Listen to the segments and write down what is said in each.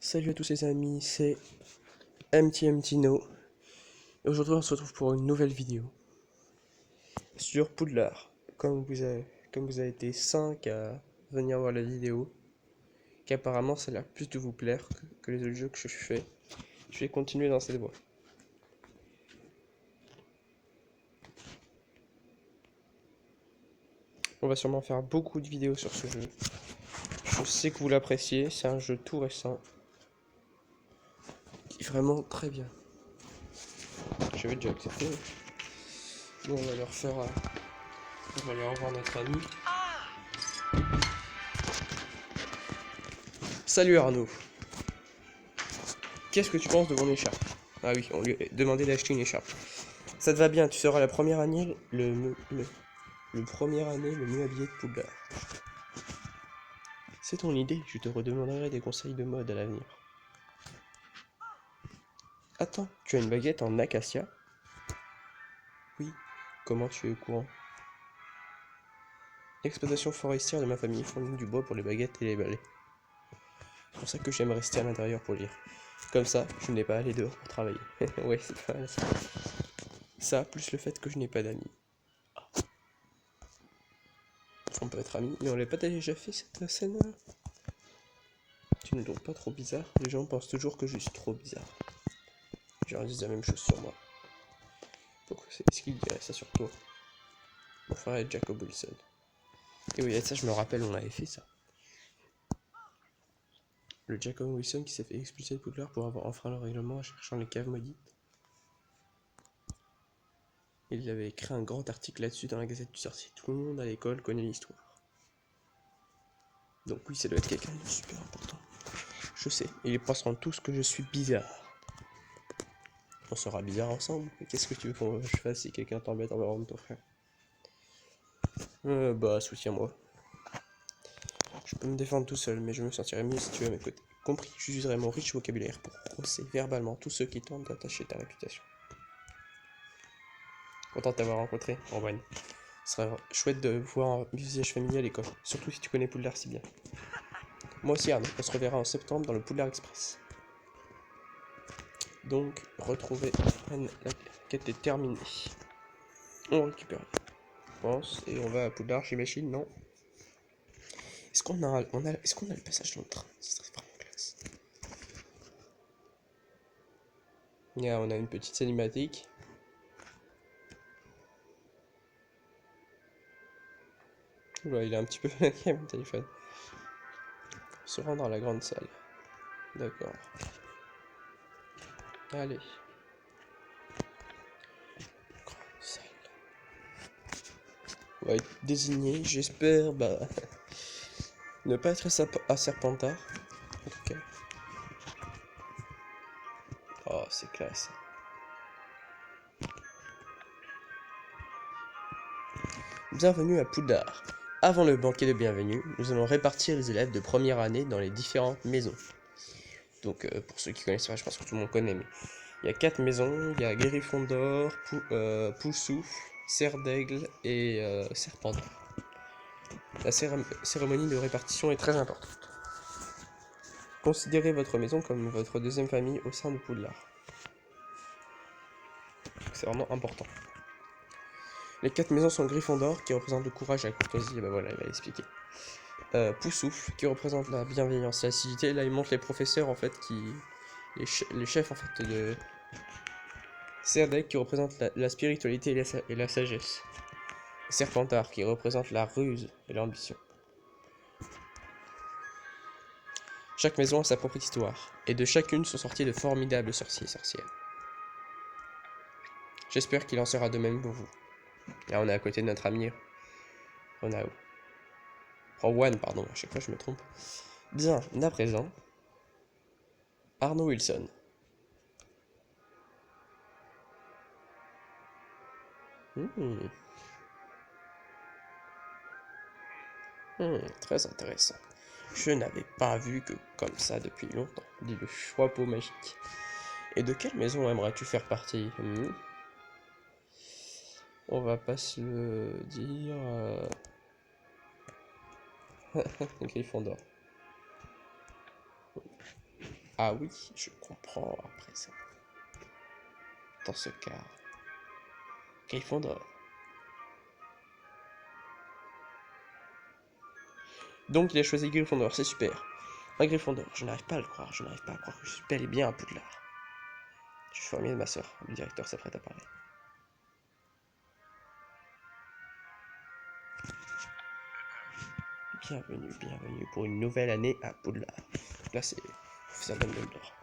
Salut à tous les amis, c'est MTMTino. Et aujourd'hui on se retrouve pour une nouvelle vidéo sur Poudlard. Comme vous avez été 5 à venir voir la vidéo, qu'apparemment ça a l'air plus de vous plaire que les autres jeux que je fais, je vais continuer dans cette voie. On va sûrement faire beaucoup de vidéos sur ce jeu. Je sais que vous l'appréciez, c'est un jeu tout récent. Qui est vraiment très bien. J'avais déjà accepté. Bon, on va leur faire... on va aller revoir notre ami. Salut Arnaud. Qu'est-ce que tu penses de mon écharpe? Ah oui, on lui a demandé d'acheter une écharpe. Ça te va bien, tu seras la première année le premier année le mieux habillé de Poudlard. C'est ton idée, je te redemanderai des conseils de mode à l'avenir. Attends, tu as une baguette en acacia? Oui, comment tu es au courant? L'exploitation forestière de ma famille fournit du bois pour les baguettes et les balais. C'est pour ça que j'aime rester à l'intérieur pour lire. Comme ça, je n'ai pas à aller dehors pour travailler. Ouais, c'est pas mal ça. Ça, plus le fait que je n'ai pas d'amis. On peut être amis, mais on l'a pas déjà fait cette scène-là? Tu n'es donc pas trop bizarre? Les gens pensent toujours que je suis trop bizarre. Je leur dis la même chose sur moi. Pourquoi est-ce qu'ils diraient ça sur toi? Mon frère est Jacob Wilson. Et oui, ça je me rappelle, on avait fait ça. Le Jacob Wilson qui s'est fait expulser de Poudlard pour avoir enfreint le règlement en cherchant les caves maudites. Il avait écrit un grand article là-dessus dans la Gazette du Sorcier. Tout le monde à l'école connaît l'histoire. Donc oui, ça doit être quelqu'un de super important. Je sais, et ils penseront tous que je suis bizarre. On sera bizarre ensemble. Mais qu'est-ce que tu veux que je fasse si quelqu'un t'embête en parlant de ton frère? Bah, soutiens-moi. Je peux me défendre tout seul, mais je me sentirais mieux si tu es à mes côtés. Compris, j'userai mon riche vocabulaire pour brosser verbalement tous ceux qui tentent d'attacher ta réputation. Content de t'avoir rencontré, Orban. Ce serait chouette de voir un visage familier à l'école, surtout si tu connais Poudlard si bien. Moi aussi, Arnaud, on se reverra en septembre dans le Poudlard Express. Donc, retrouver Anne, la quête est terminée. On récupère la pense et on va à Poudlard, j'imagine, non? Est-ce qu'on a le passage dans le train? Ce serait vraiment classe. Yeah, on a une petite cinématique. Oula, il est un petit peu hacké mon téléphone. Se rendre à la grande salle. D'accord. Allez. Grande salle. On va être désigné, j'espère, bah... ne pas être à Serpentard. En tout cas. Oh, c'est classe. Bienvenue à Poudlard. Avant le banquet de bienvenue, nous allons répartir les élèves de première année dans les différentes maisons. Donc, pour ceux qui connaissent pas, je pense que tout le monde connaît, mais il y a 4 maisons. Il y a Gryffondor, Poussouf, Serre d'Aigle et Serpentard. La cérémonie de répartition est très importante. Considérez votre maison comme votre deuxième famille au sein de Poudlard. C'est vraiment important. Les 4 maisons sont Gryffondor, qui représente le courage et la courtoisie, et ben voilà, il va expliquer. Poussouf, qui représente la bienveillance et l'acidité. Là, il montre les professeurs, en fait, les chefs, en fait, de Serdaigle, qui représente la spiritualité et la sagesse. Serpentard, qui représente la ruse et l'ambition. Chaque maison a sa propre histoire, et de chacune sont sortis de formidables sorciers et sorcières. J'espère qu'il en sera de même pour vous. Là, on est à côté de notre ami Ronao. Rowan, pardon, à chaque fois je me trompe. Bien, à présent, Arnaud Wilson. Très intéressant. Je n'avais pas vu que comme ça depuis longtemps, dit le chapeau magique. Et de quelle maison aimerais-tu faire partie? On va pas se le dire... Gryffondor. Ah oui, je comprends après ça. Dans ce cas, Gryffondor. Donc il a choisi Gryffondor, c'est super. Un Gryffondor, je n'arrive pas à le croire, je n'arrive pas à croire que je suis bel et bien à Poudlard. Je suis formé de ma sœur, le directeur s'apprête à parler. Bienvenue, bienvenue pour une nouvelle année à Poudlard. Là c'est professeur Dumbledore.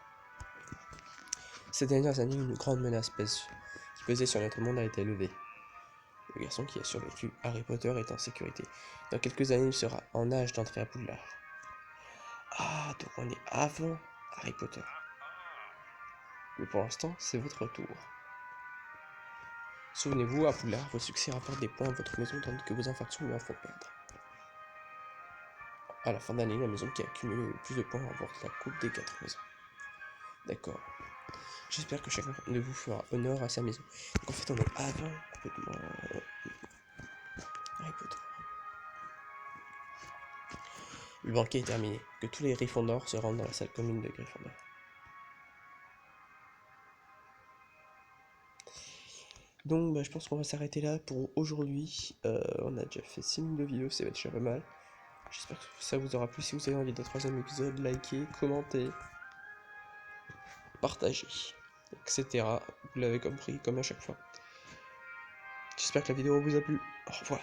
Ces dernières années, une grande menace qui pesait sur notre monde a été levée. Le garçon qui a survécu, Harry Potter, est en sécurité. Dans quelques années, il sera en âge d'entrer à Poudlard. Ah, donc on est avant Harry Potter. Mais pour l'instant, c'est votre tour. Souvenez-vous, à Poudlard, vos succès rapportent des points à votre maison tandis que vos infractions lui en font perdre. À la fin d'année, la maison qui a accumulé le plus de points remporte la coupe des 4 maisons. D'accord. J'espère que chacun de vous fera honneur à sa maison. Donc en fait, on est avant complètement Harry Potter. Le banquet est terminé. Que tous les Gryffondors se rendent dans la salle commune de Gryffondor. Donc je pense qu'on va s'arrêter là pour aujourd'hui. On a déjà fait 6 minutes de vidéo, c'est déjà pas mal. J'espère que ça vous aura plu. Si vous avez envie d'un troisième épisode, likez, commentez, partagez, etc. Vous l'avez compris, comme à chaque fois. J'espère que la vidéo vous a plu. Au revoir.